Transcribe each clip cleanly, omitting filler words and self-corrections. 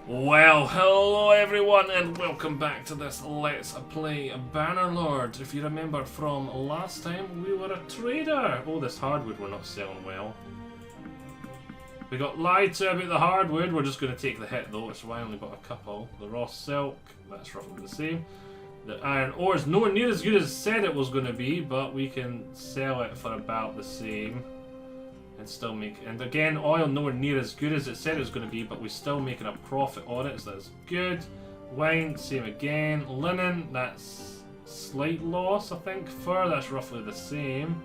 Well, hello everyone and welcome back to this Let's Play Bannerlord. If you remember from last time, we were a trader. Oh, this hardwood we're not selling well. We got lied to about the hardwood. We're just going to take the hit though, which is why I only bought a couple. The raw silk, that's roughly the same. The iron ore is nowhere near as good as it said it was going to be, but we can sell it for about the same. And still make, and again, oil nowhere near as good as it said it was going to be, but we're still making a profit on it, so that's good. Wine, same again. Linen, that's slight loss, I think. Fur, that's roughly the same.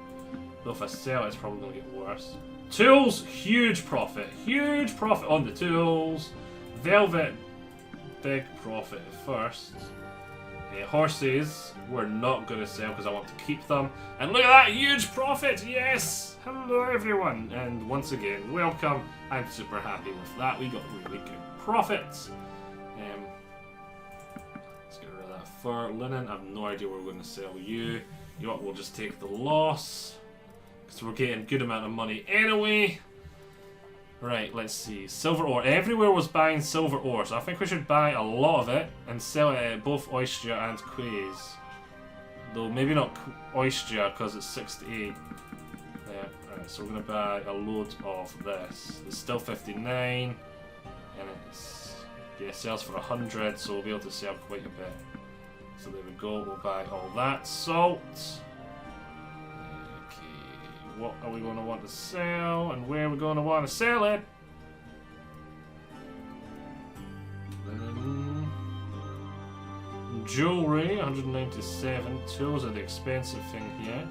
Though if I sell it, it's probably going to get worse. Tools, huge profit on the tools. Velvet, big profit first. Horses, we're not going to sell because I want to keep them. And look at that, huge profit, yes! Hello everyone, and once again, welcome. I'm super happy with that, we got really good profits. Let's get rid of that fur. Linen, I have no idea where we're going to sell you. You know what, we'll just take the loss. Because we're getting a good amount of money anyway. Right, let's see. Silver ore. Everywhere was buying silver ore, so I think we should buy a lot of it and sell it at both Oyster and Quays. Though maybe not Oyster because it's 68. Yeah, right, so we're going to buy a load of this. It's still 59, and it's, yeah, sells for 100, so we'll be able to sell quite a bit. So there we go, we'll buy all that. Salt. What are we going to want to sell, and where are we going to want to sell it? Jewelry, 197. Tools are the expensive thing here.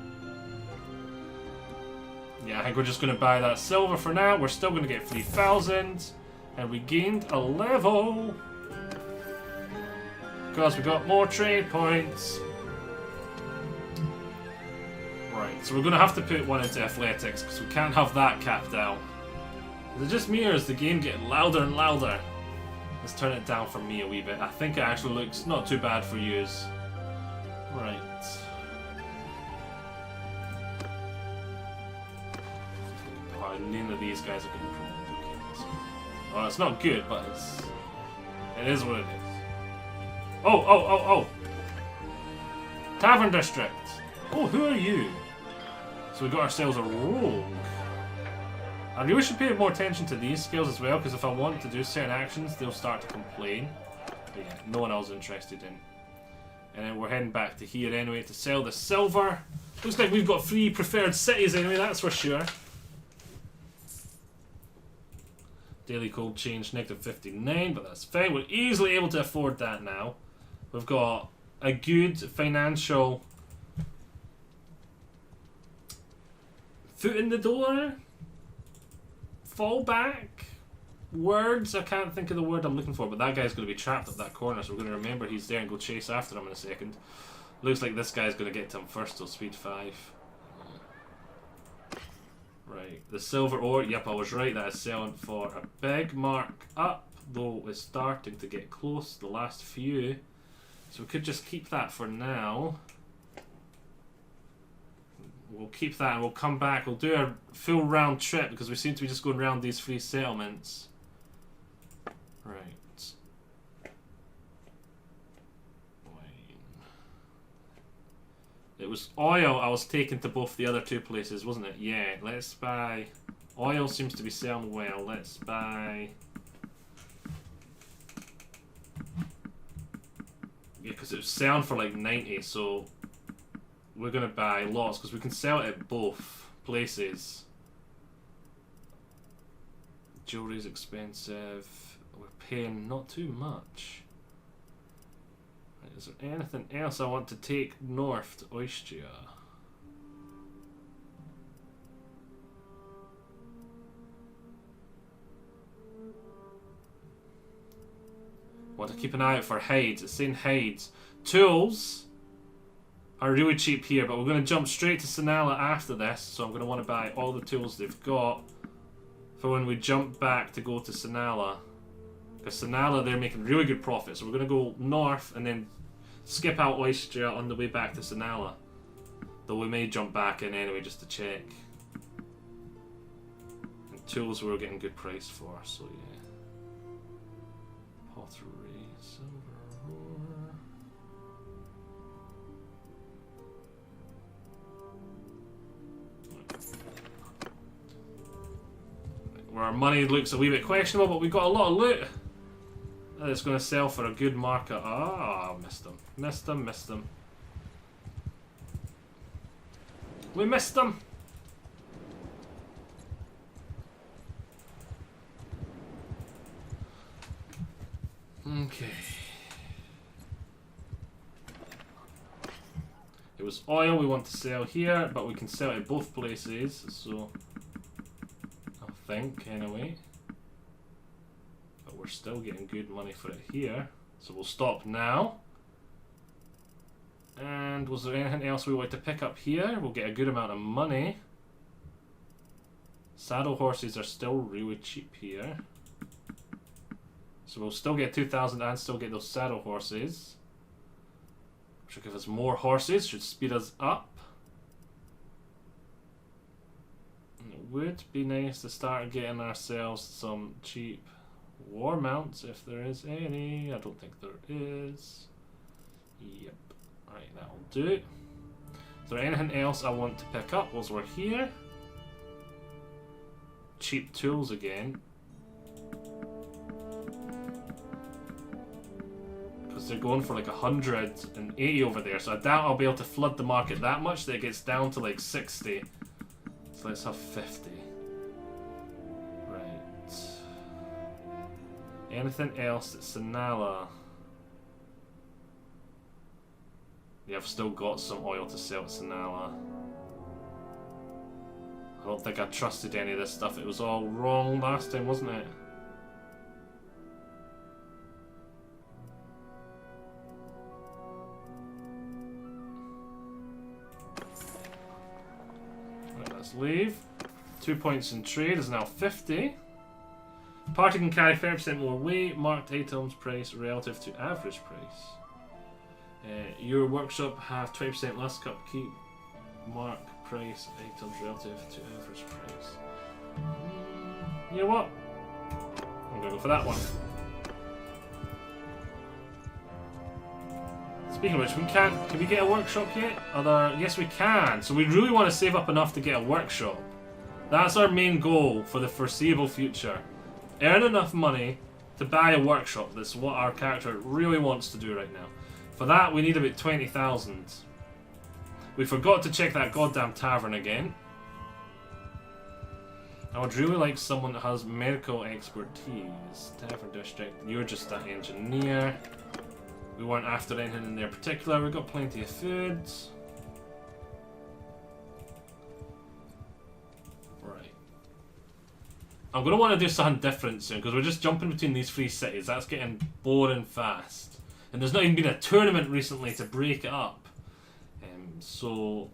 Yeah, I think we're just going to buy that silver for now. We're still going to get 3,000, and we gained a level because we got more trade points. Right, so we're going to have to put one into athletics because we can't have that capped out. Is it just me or is the game getting louder and louder? Let's turn it down for me a wee bit. I think it actually looks not too bad for yous. Right. Oh, none of these guys are going to probably do this. Oh, it's not good, but it is what it is. Oh! Tavern District! Oh, who are you? So we got ourselves a rogue. I really should pay more attention to these skills as well, because if I want to do certain actions, they'll start to complain. But yeah, no one else interested in. And then we're heading back to here anyway to sell the silver. Looks like we've got 3 preferred cities anyway, that's for sure. Daily cold change -59, but that's fine. We're easily able to afford that now. We've got a good financial foot in the door, fallback, words, I can't think of the word I'm looking for, but that guy's going to be trapped up that corner, so we're going to remember he's there and go chase after him in a second. Looks like this guy's going to get to him first, so speed 5. Right, the silver ore, yep, I was right, that is selling for a big mark up, though it's starting to get close, the last few. So we could just keep that for now. We'll keep that and we'll come back. We'll do a full round trip because we seem to be just going around these 3 settlements. Right. Wine. It was oil I was taking to both the other 2 places, wasn't it? Yeah, let's buy... Oil seems to be selling well. Let's buy... Yeah, because it was selling for like 90, so... We're going to buy lots because we can sell it at both places. Jewelry's expensive. We're paying not too much. Is there anything else I want to take north to Oyster? Want to keep an eye out for hides. It's saying hides. Tools are really cheap here, but we're going to jump straight to Sinala after this, so I'm going to want to buy all the tools they've got for when we jump back to go to Sinala. Because Sinala, they're making really good profits, so we're going to go north and then skip out Oyster on the way back to Sinala. Though we may jump back in anyway just to check. And tools we were getting good price for, so yeah. Pottery, silver ore. Where our money looks a wee bit questionable, but we've got a lot of loot. And it's going to sell for a good market. Ah, missed him. Missed him, missed him. We missed him. Okay. It was oil we want to sell here, but we can sell it at both places, so I think anyway. But we're still getting good money for it here, so we'll stop now. And was there anything else we wanted to pick up here? We'll get a good amount of money. Saddle horses are still really cheap here. So we'll still get 2,000 and still get those saddle horses. Should give us more horses, should speed us up. And it would be nice to start getting ourselves some cheap war mounts if there is any. I don't think there is. Yep. Right, that'll do. Is there anything else I want to pick up whilst we're here? Cheap tools again. They're going for like 180 over there, so I doubt I'll be able to flood the market that much that it gets down to like 60. So let's have 50. Right. Anything else at Sinala? Yeah, I've still got some oil to sell at Sinala. I don't think I trusted any of this stuff. It was all wrong last time, wasn't it? Leave. 2 points in trade is now 50. Party can carry 30% more weight. Marked items price relative to average price. Your workshop have 20% less upkeep. Mark price items relative to average price. You know what? I'm gonna go for that one. Speaking of which, can we get a workshop yet? Yes we can. So we really want to save up enough to get a workshop. That's our main goal for the foreseeable future. Earn enough money to buy a workshop. That's what our character really wants to do right now. For that we need about 20,000. We forgot to check that goddamn tavern again. I would really like someone that has medical expertise. Tavern district. You're just an engineer. We weren't after anything in there particular. We've got plenty of food. Right. I'm going to want to do something different soon because we're just jumping between these three cities. That's getting boring fast. And there's not even been a tournament recently to break it up. So,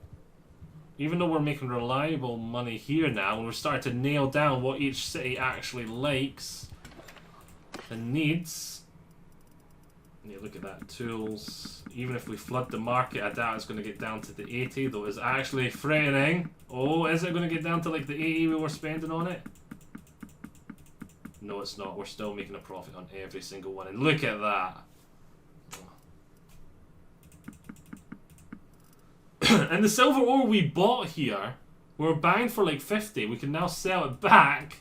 even though we're making reliable money here now, and we're starting to nail down what each city actually likes and needs. Yeah, look at that, tools. Even if we flood the market, I doubt it's going to get down to the 80, though it's actually threatening. Oh, is it going to get down to like the 80 we were spending on it? No, it's not. We're still making a profit on every single one, and look at that. And the silver ore we bought here, we were buying for like 50. We can now sell it back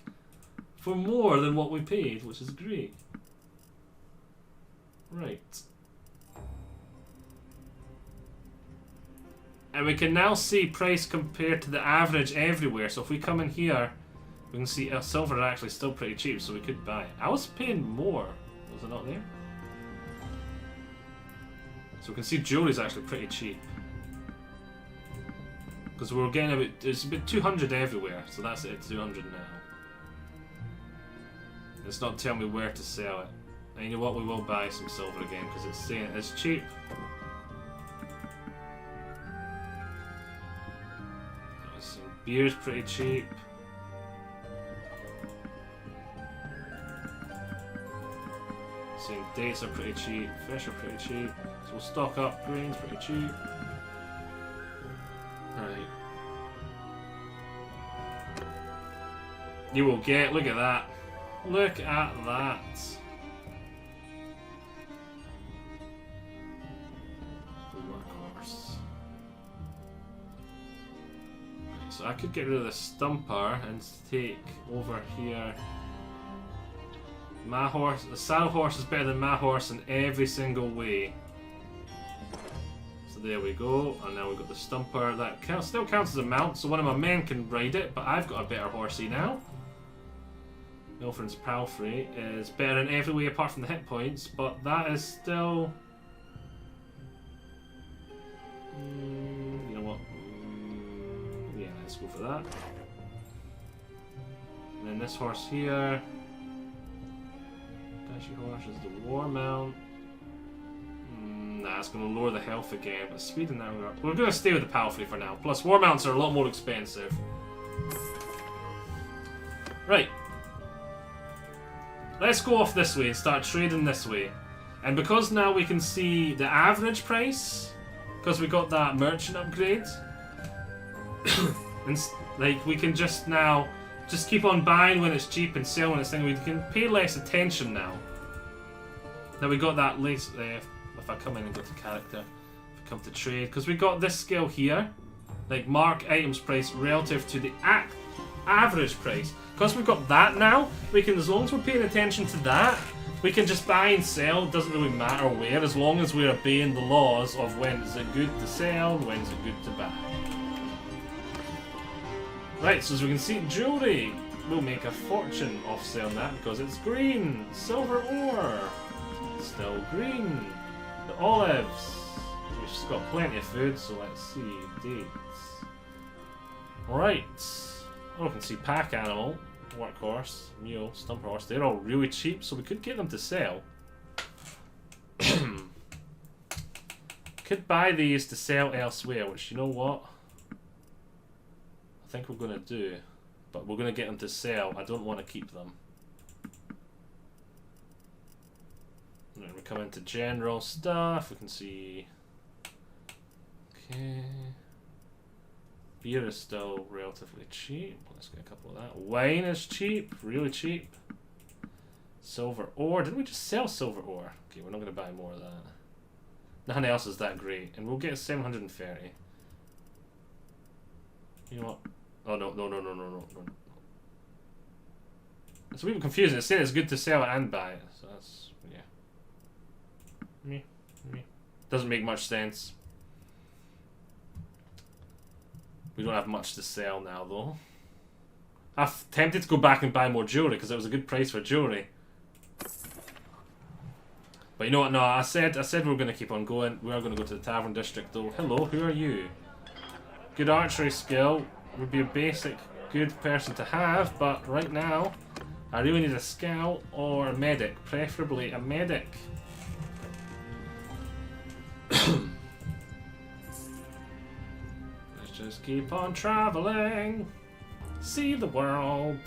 for more than what we paid, which is great. Right. And we can now see price compared to the average everywhere. So if we come in here, we can see silver is actually still pretty cheap, so we could buy it. I was paying more. Was it not there? So we can see jewelry is actually pretty cheap. Because we were getting about, it's about 200 everywhere, so that's it, 200 now. It's not telling me where to sell it. And you know what, we will buy some silver again, because it's saying it's cheap. Some beer's pretty cheap. Saying dates are pretty cheap, fish are pretty cheap. So we'll stock up, grain's pretty cheap. Right. You will get, look at that. Look at that. I could get rid of the stumper and take over here. My horse, the saddle horse is better than my horse in every single way. So there we go, and now we've got the stumper. That still counts as a mount, so one of my men can ride it, but I've got a better horsey now. Milford's Palfrey is better in every way apart from the hit points, but that is still... you know what? Yeah, let's go for that. And then this horse here... horse is the war mount. Nah, it's going to lower the health again, but speed in that regard. We're going to stay with the Palfrey for now. Plus, war mounts are a lot more expensive. Right. Let's go off this way and start trading this way. And because now we can see the average price, because we got that merchant upgrade, and like we can just now just keep on buying when it's cheap and selling this thing. We can pay less attention now. Now we got that lace. If I come in and go to character, if I come to trade, because we got this skill here, like mark items price relative to the average price. Because we've got that now, we can, as long as we're paying attention to that, we can just buy and sell. It doesn't really matter where, as long as we're obeying the laws of when is it good to sell, when is it good to buy. Right, so as we can see, jewelry will make a fortune off selling that because it's green. Silver ore, still green. The olives, we've just got plenty of food, so let's see, dates. Right, oh, we can see pack animal, workhorse, mule, stumper horse. They're all really cheap, so we could get them to sell. Could buy these to sell elsewhere, which, you know what? I think we're going to do, but we're going to get them to sell. I don't want to keep them. And then we come into general stuff. We can see. Okay. Beer is still relatively cheap. Let's get a couple of that. Wine is cheap, really cheap. Silver ore. Didn't we just sell silver ore? Okay, we're not going to buy more of that. Nothing else is that great, and we'll get 730. You know what? Oh no. It's a bit confusing. It's saying it's good to sell it and buy it, so that's yeah. Me. Doesn't make much sense. We don't have much to sell now, though. I'm tempted to go back and buy more jewelry because it was a good price for jewelry. But you know what? No, I said we were going to keep on going. We are going to go to the tavern district, though. Hello, who are you? Good archery skill would be a basic good person to have, but right now I really need a scout or a medic, preferably a medic. Let's just keep on traveling, see the world.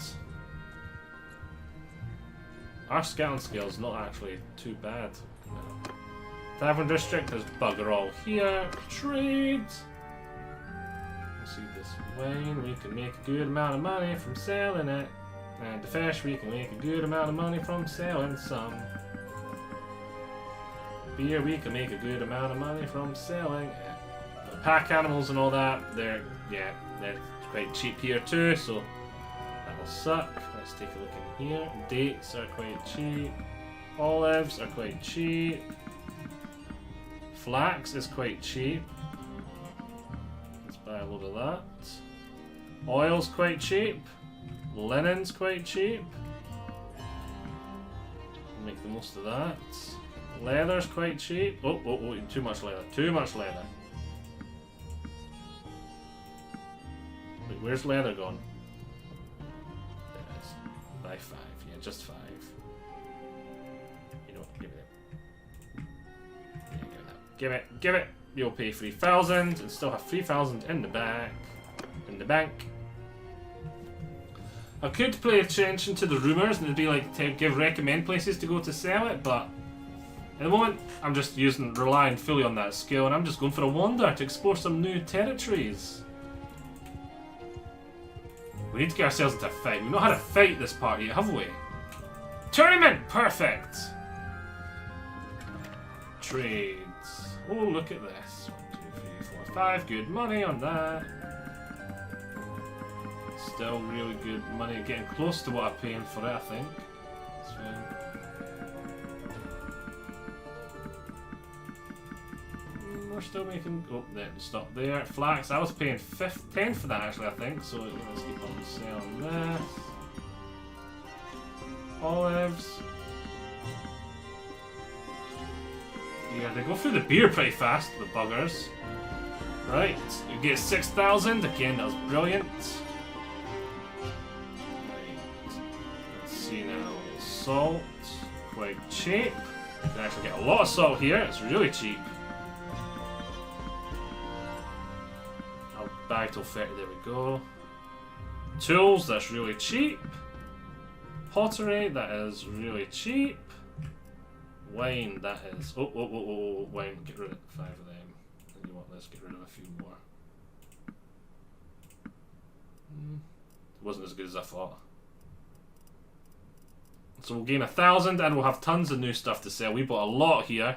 Our scouting skill's not actually too bad. No. Tavern district, there's bugger all here. Trade. See this wine, we can make a good amount of money from selling it. And the fish, we can make a good amount of money from selling some. Beer, we can make a good amount of money from selling it. The pack animals and all that, they're quite cheap here too, so that'll suck. Let's take a look in here. Dates are quite cheap. Olives are quite cheap. Flax is quite cheap. Buy a load of that. Oil's quite cheap. Linen's quite cheap. Make the most of that. Leather's quite cheap. Oh, too much leather. Too much leather. Wait, where's leather gone? There it is. Buy 5. Yeah, just 5. You know what? Give it. Yeah, give it that. Give it. You'll pay 3,000 and still have 3,000 in the bank. I could pay attention to the rumours and it'd be like to recommend places to go to sell it, but at the moment I'm just relying fully on that skill, and I'm just going for a wander to explore some new territories. We need to get ourselves into a fight. We know how to fight this part yet, have we? Tournament! Perfect! Trades. Oh, look at this. 1, 2, 3, 4, 5. Good money on that. Still really good money. Getting close to what I'm paying for it, I think. That's fine. We're still making... Oh, then stop there. Flax. I was paying 10 for that actually, I think. So let's keep on selling this. Olives. Yeah, they go through the beer pretty fast, the buggers. Right, you get 6,000. Again, that was brilliant. Right. Let's see now. Salt. Quite cheap. You can actually get a lot of salt here. It's really cheap. I'll buy till 30. There we go. Tools. That's really cheap. Pottery. That is really cheap. Wine. That is... Oh, wine. Get rid of 5 of them. You want this, get rid of a few more. It wasn't as good as I thought. So we'll gain 1,000 and we'll have tons of new stuff to sell. We bought a lot here.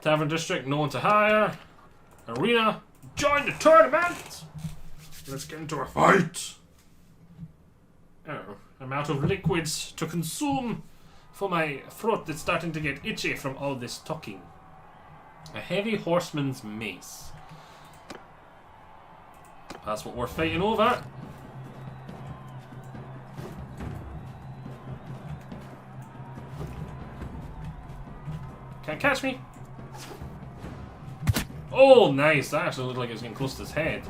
Tavern District, no one to hire. Arena, join the tournament! Let's get into a fight! Oh, I'm out of liquids to consume. For my throat that's starting to get itchy from all this talking. A heavy horseman's mace. That's what we're fighting over. Can't catch me. Oh, nice. That actually looked like it was getting close to his head.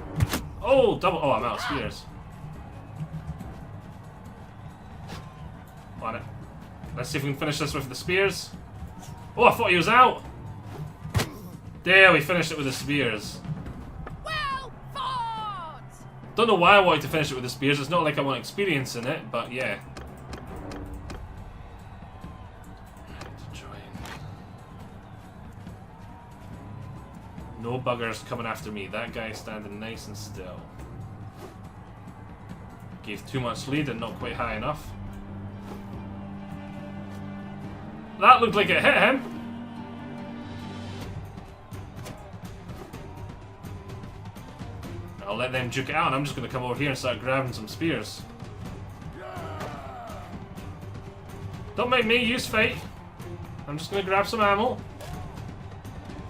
Oh, double. Oh, I'm out of spears. On it. Let's see if we can finish this with the spears. Oh, I thought he was out. There, we finished it with the spears. Well fought! Don't know why I wanted to finish it with the spears. It's not like I want experience in it, but yeah. No buggers coming after me. That guy's standing nice and still. Gave too much lead and not quite high enough. That looked like it hit him. I'll let them duke it out and I'm just going to come over here and start grabbing some spears. Don't make me use fight. I'm just going to grab some ammo.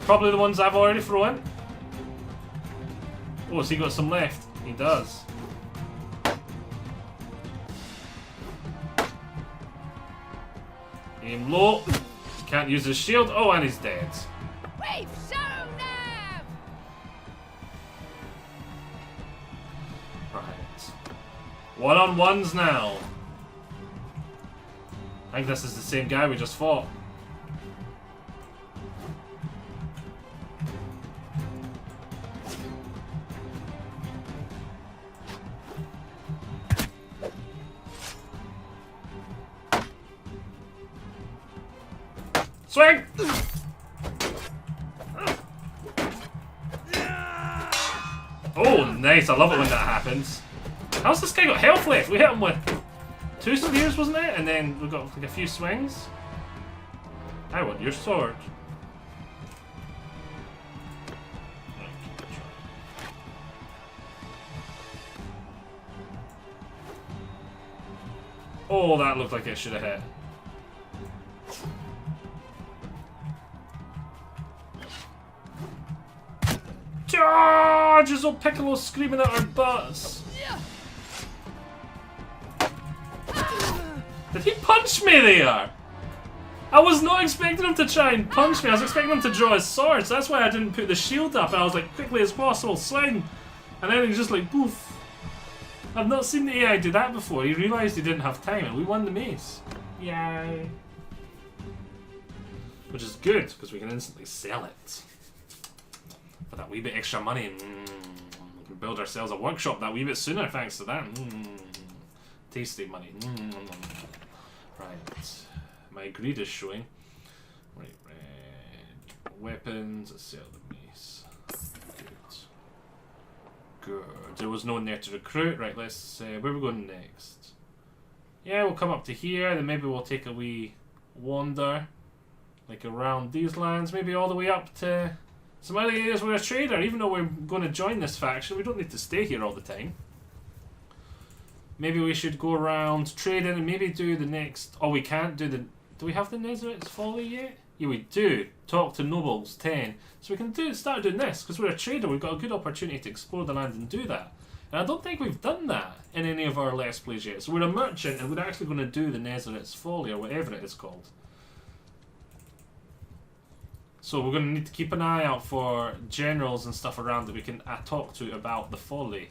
Probably the ones I've already thrown. Oh, has he got some left? He does. Aim low. Can't use his shield. Oh, and he's dead. We've shown them! Right. One-on-ones now. I think this is the same guy we just fought. Swing! Oh, nice. I love it when that happens. How's this guy got health left? We hit him with 2 spears, wasn't it? And then we got like a few swings. I want your sword. Oh, that looked like it should have hit. Jizzle Piccolo screaming at our butts. Did he punch me there? I was not expecting him to try and punch me. I was expecting him to draw his sword. So that's why I didn't put the shield up. And I was like, quickly as possible, sling. And then he was just like, poof. I've not seen the AI do that before. He realised he didn't have time and we won the mace. Yay. Which is good, because we can instantly sell it. For that wee bit extra money. We can build ourselves a workshop that wee bit sooner thanks to that. Tasty money. Right. My greed is showing. Right, red. Weapons. Let's sell the mace. Good. There was no one there to recruit. Right, let's where are we going next? Yeah, we'll come up to here, then maybe we'll take a wee wander. Like around these lands, maybe all the way up to Some other areas we're a trader. Even though we're going to join this faction, we don't need to stay here all the time. Maybe we should go around trading and maybe do the next... Oh, we can't do the... Do we have the Nezareth's Folly yet? Yeah, we do. Talk to nobles, 10. So we can start doing this, because we're a trader. We've got a good opportunity to explore the land and do that. And I don't think we've done that in any of our Let's Plays yet. So we're a merchant, and we're actually going to do the Nezareth's Folly, or whatever it is called. So we're going to need to keep an eye out for generals and stuff around that we can talk to about the Folly.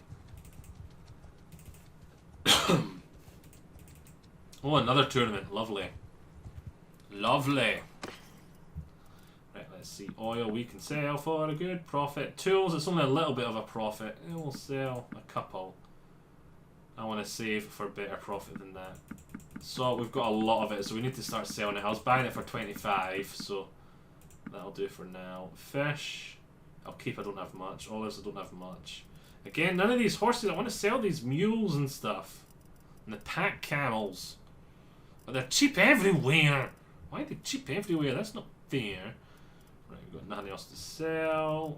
Oh, another tournament. Lovely. Lovely. Right, let's see. Oil we can sell for a good profit. Tools, it's only a little bit of a profit. We'll sell a couple. I want to save for better profit than that. So we've got a lot of it, so we need to start selling it. I was buying it for 25, so that'll do for now. Fish, I'll keep. I don't have much. Olives, I don't have much. Again, none of these horses. I want to sell these mules and stuff. And the pack camels. But they're cheap everywhere. Why are they cheap everywhere? That's not fair. Right, we've got nothing else to sell.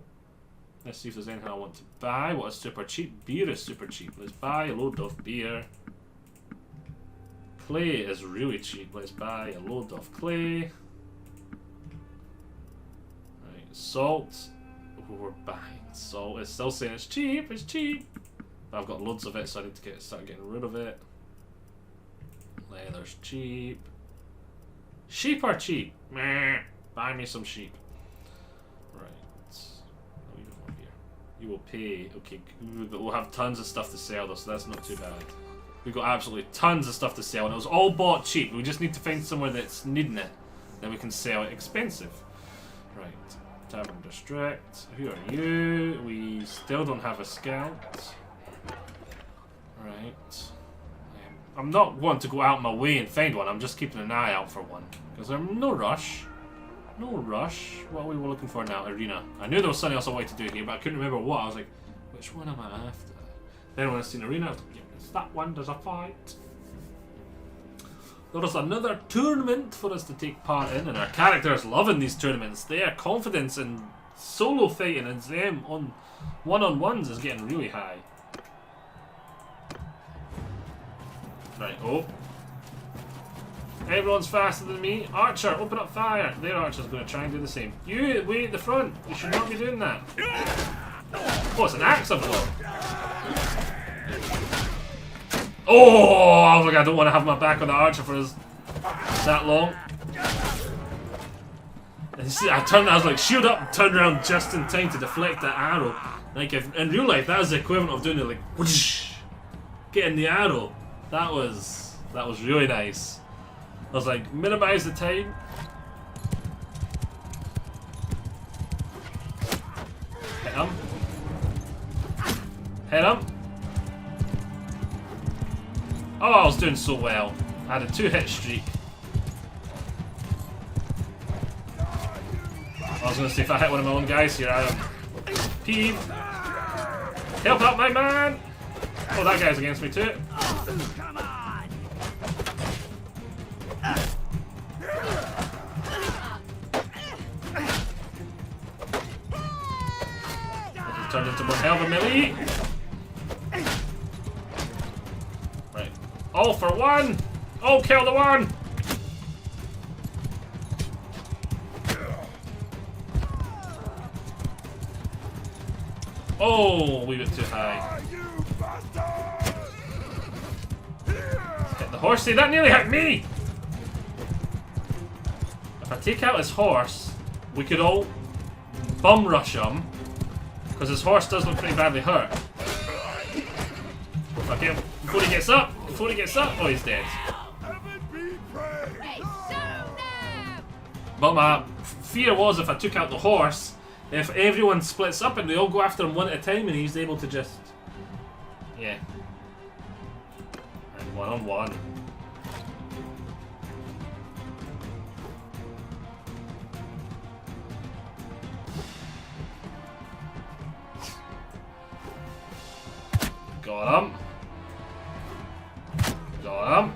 Let's see if there's anything I want to buy. What is super cheap? Beer is super cheap. Let's buy a load of beer. Clay is really cheap. Let's buy a load of clay. Right, salt. Oh, we're buying salt. It's still saying it's cheap. It's cheap. But I've got loads of it, so I need to start getting rid of it. Leather's cheap. Sheep are cheap. Meh. Buy me some sheep. Right. Oh, you don't want beer. You will pay. Okay, we'll have tons of stuff to sell though, so that's not too bad. We've got absolutely tons of stuff to sell, and it was all bought cheap. We just need to find somewhere that's needing it. Then we can sell it expensive. Right. Tavern District. Who are you? We still don't have a scout. Right. I'm not one to go out my way and find one. I'm just keeping an eye out for one. Because there's no rush. No rush. What are we looking for now? Arena. I knew there was something else I wanted to do here, but I couldn't remember what. I was like, which one am I after? Then when I seen Arena, I was like, yeah, it's that one. There's a fight. There was another tournament for us to take part in, and our characters loving these tournaments. Their confidence in solo fighting and them on one-on-ones is getting really high. Right, oh. Everyone's faster than me. Archer, open up fire. Their archer's going to try and do the same. You, way at the front. You should not be doing that. Oh, it's an axe I've got. Oh, I was like, I don't want to have my back on the archer for that long. And you see, I was like, shield up and turned around just in time to deflect that arrow. Like, if, in real life, that is the equivalent of doing it like, whoosh, getting the arrow. That was really nice. I was like, minimize the time. Hit him. Hit him. Oh, I was doing so well. I had a 2-hit streak. I was gonna see if I hit one of my own guys here. I am peeved. Help out my man! Oh, that guy's against me too. Come on! It turned into one hell of a melee. Right. All for one! Oh, kill the one! Oh, we went too high. Hit the horsey, that nearly hit me! If I take out his horse, we could all bum rush him, because his horse does look pretty badly hurt. If I get him before he gets up, oh, he's dead. But my fear was if I took out the horse, if everyone splits up and they all go after him one at a time and he's able to just... Yeah. And one-on-one. Got him. Got him.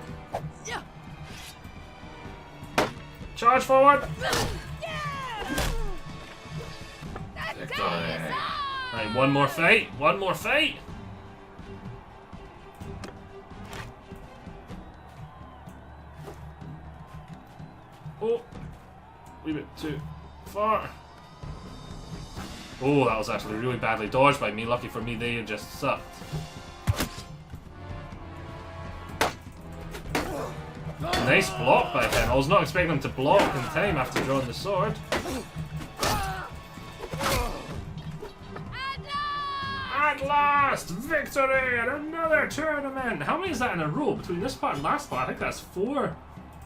Charge forward. Victory! Right, one more fight! One more fight! Oh! A wee bit too far. Oh, that was actually really badly dodged by me. Lucky for me, they just sucked. Nice block by him. I was not expecting him to block in time after drawing the sword. At last! Victory! And another tournament! How many is that in a row? Between this part and last part, I think that's 4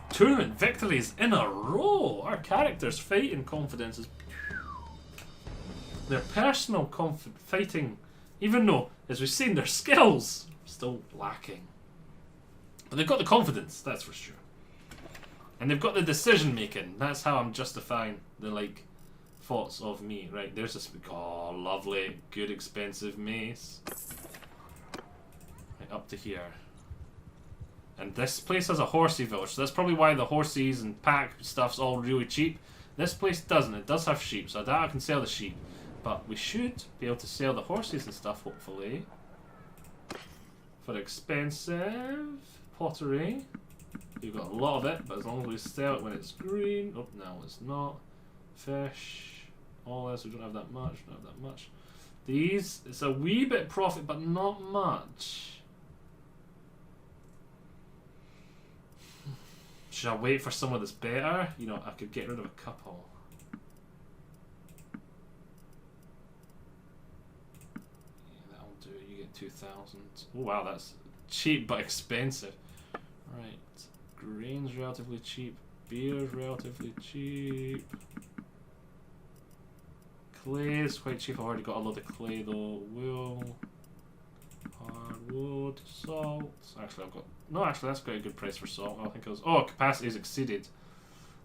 tournament victories in a row! Our characters' fighting confidence is... Their personal fighting, even though, as we've seen, their skills are still lacking. But they've got the confidence, that's for sure. And they've got the decision making. That's how I'm justifying the, like, thoughts of me. Right, there's this, oh, lovely, good, expensive mace. Right, up to here. And this place has a horsey village, so that's probably why the horses and pack stuff's all really cheap. This place doesn't. It does have sheep, so I doubt I can sell the sheep. But we should be able to sell the horses and stuff, hopefully. For expensive pottery. You've got a lot of it, but as long as we sell it when it's green. Oh, no, it's not. Fish. All this, we don't have that much. Don't have that much. These, it's a wee bit profit, but not much. Should I wait for someone that's better? You know, I could get rid of a couple. Yeah, that'll do. You get 2,000. Oh wow, that's cheap but expensive. Right. Grain's relatively cheap. Beer's relatively cheap. Clay is quite cheap. I've already got a lot of clay though. Wool. Hardwood. Salt. Actually, I've got... No, actually, that's quite a good price for salt. I think it was... Oh, capacity's exceeded.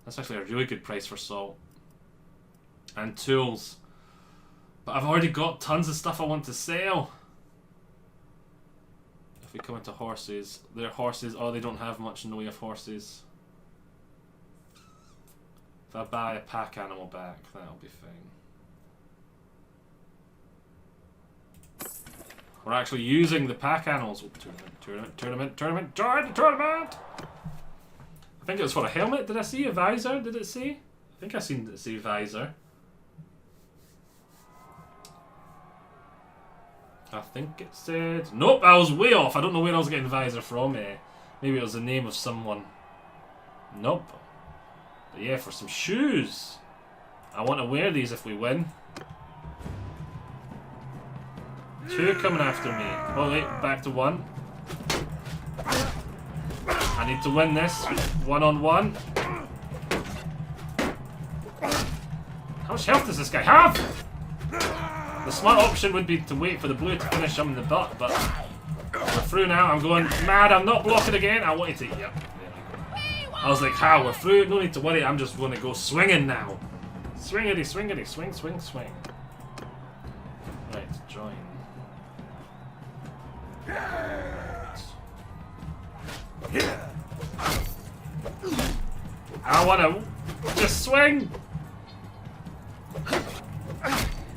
That's actually a really good price for salt. And tools. But I've already got tons of stuff I want to sell. If we come into horses, their horses... Oh, they don't have much in the way of horses. If I buy a pack animal back, that'll be fine. We're actually using the pack animals. Oh, tournament! I think it was for a helmet. Did I see a visor? Did it say? I think I seen it say visor. I think it said... Nope, I was way off. I don't know where I was getting visor from. Maybe it was the name of someone. Nope. But yeah, for some shoes. I want to wear these if we win. 2 coming after me. Oh wait, back to 1. I need to win this. 1-on-1. How much health does this guy have? The smart option would be to wait for the blue to finish him in the butt, but we're through now. I'm going mad. I'm not blocking again. I wanted to... Yep, there we go. I was like, how? We're through. No need to worry. I'm just going to go swinging now. Swingity, swingity, swing, swing, swing. Right, join. I wanna just swing.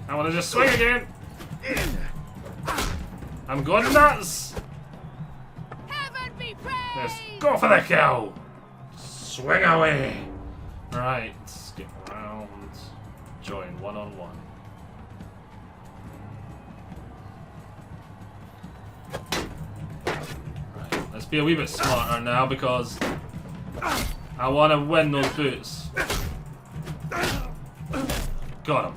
I wanna just swing again. I'm going nuts. Let's go for the kill. Swing away. Right, skip around. Join 1-on-1. Let's be a wee bit smarter now because I want to win those boots. Got him.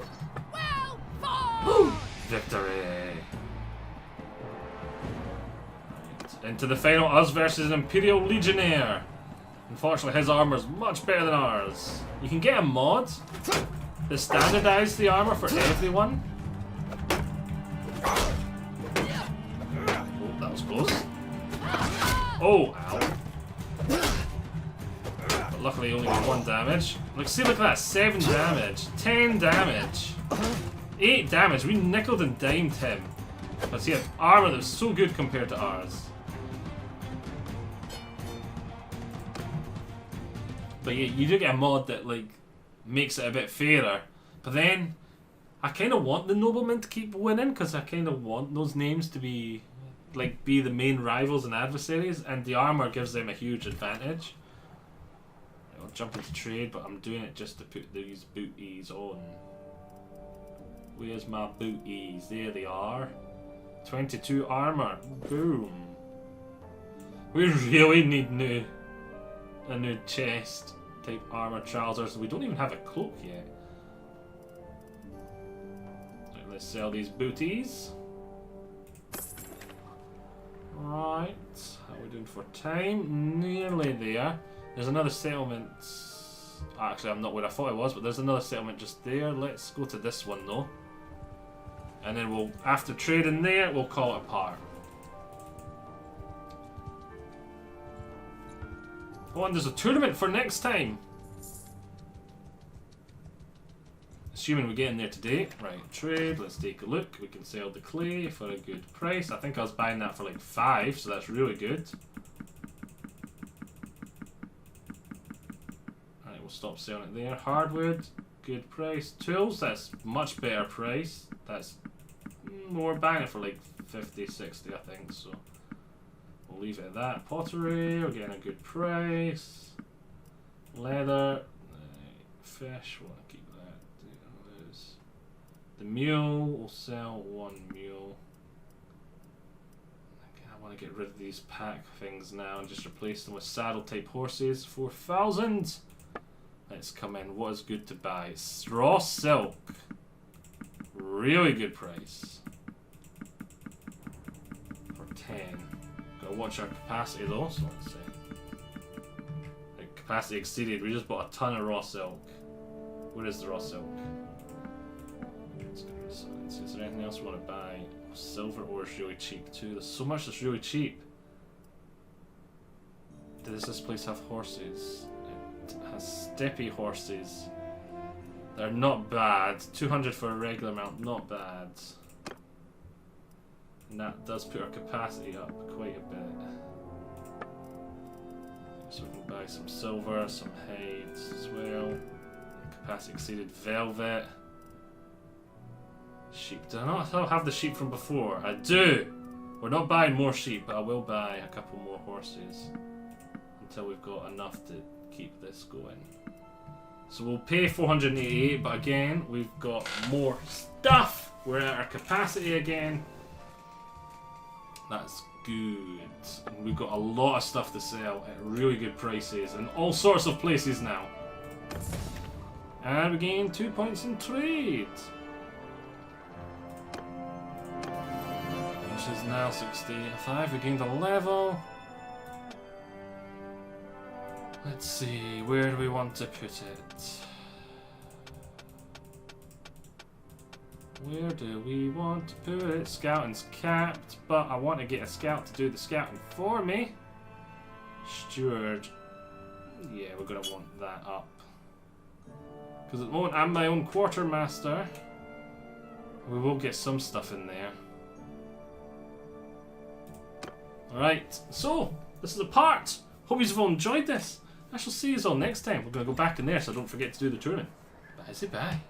Victory. Right. Into the final, us versus an Imperial Legionnaire. Unfortunately, his armor is much better than ours. You can get a mod that standardizes the armor for everyone. Oh, that was close. Oh, ow. But luckily only 1 damage. Look, see, look at that. 7 damage. 10 damage. 8 damage. We nickeled and dimed him. But he had armor that was so good compared to ours. But yeah, you do get a mod that, like, makes it a bit fairer. But then, I kind of want the noblemen to keep winning because I kind of want those names to be be the main rivals and adversaries, and the armor gives them a huge advantage. I'll jump into trade, but I'm doing it just to put these booties on. Where's my booties? There they are. 22 armor. Boom. We really need a new chest type armor trousers. We don't even have a cloak yet. Right, let's sell these booties. Right, how are we doing for time? Nearly there. There's another settlement. Actually, I'm not where I thought I was, but there's another settlement just there. Let's go to this one though. And then we'll, after trading there, we'll call it a par. Oh, and there's a tournament for next time. Assuming we get in there today. Right, trade, let's take a look. We can sell the clay for a good price. I think I was buying that for like 5, so that's really good. Alright, we'll stop selling it there. Hardwood, good price. Tools, that's much better price. That's more buying it for like 50, 60, I think, so we'll leave it at that. Pottery, we're getting a good price. Leather, fish, we'll keep that. The mule, we'll sell 1 mule. I want to get rid of these pack things now and just replace them with saddle type horses. 4,000. Let's come in. What is good to buy? Raw silk. Really good price. For 10. Gotta watch our capacity though, so let's see. The capacity exceeded. We just bought a ton of raw silk. Where is the raw silk? Is there anything else we want to buy? Silver ore is really cheap too. There's so much that's really cheap. Does this place have horses? It has steppy horses. They're not bad. 200 for a regular amount, not bad. And that does put our capacity up quite a bit. So we can buy some silver, some hides as well. Capacity exceeded. Velvet. Sheep. Do I not still have the sheep from before? I do! We're not buying more sheep, but I will buy a couple more horses until we've got enough to keep this going. So we'll pay 488, but again, we've got more stuff! We're at our capacity again. That's good. And we've got a lot of stuff to sell at really good prices in all sorts of places now. And we gain 2 points in trade. Which is now 65. We gained a level. Let's see, where do we want to put it? Where do we want to put it? Scouting's capped, but I want to get a scout to do the scouting for me. Steward. Yeah, we're going to want that up. Because at the moment I'm my own quartermaster. We will get some stuff in there. Alright, so this is a part. Hope you've all enjoyed this. I shall see you all next time. We're going to go back in there, so don't forget to do the tournament. Bye, say bye.